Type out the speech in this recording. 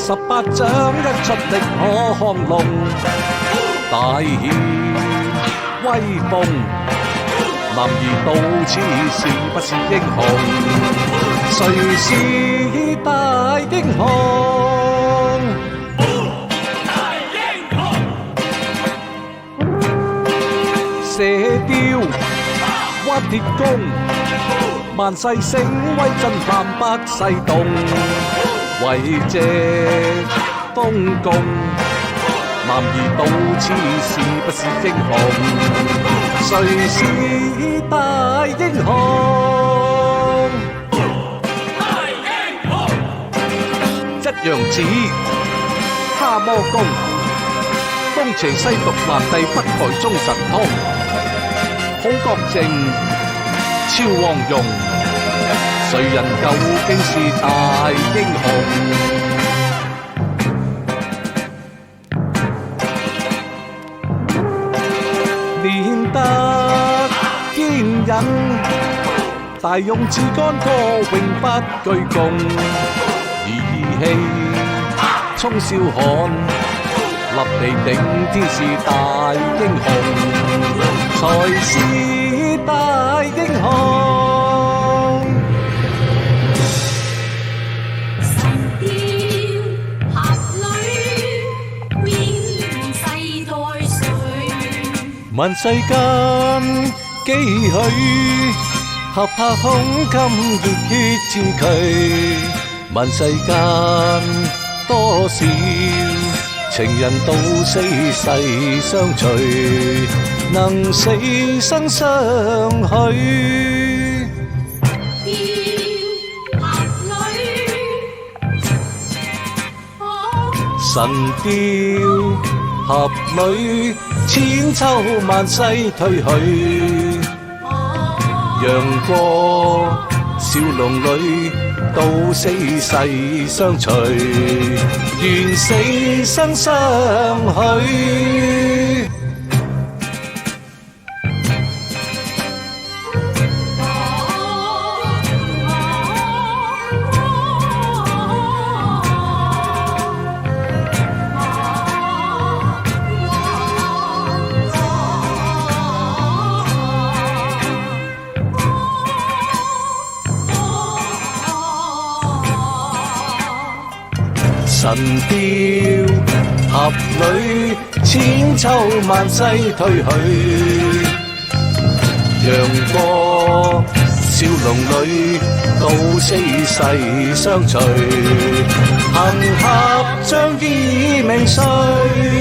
18掌一出力可看龍，大顯威風。男兒到此是不是英雄？誰是大英雄？大英雄！射雕挖鐵弓，萬世聲威震撼百世動。為借東宮，男兒到此是不是英雄？誰是大英雄？大英雄！一陽指，哈魔功，東邪西毒南帝北丐中神通，孔覺正，超黃蓉。誰人究竟是大英雄？練得堅忍，大勇自干戈永不懼共。義氣衝霄漢，立地頂天是大英雄，才是大英雄。問世間幾許，合拍胸襟熱血戰軀。問世間多少情人到死世相隨，能死生相許。神雕俠侶，千秋萬世退去。楊過少龍女，到死世相隨，願死生相許。神雕俠侶，千秋萬世退去。楊過少龍女，到死世相隨。行俠仗義名垂。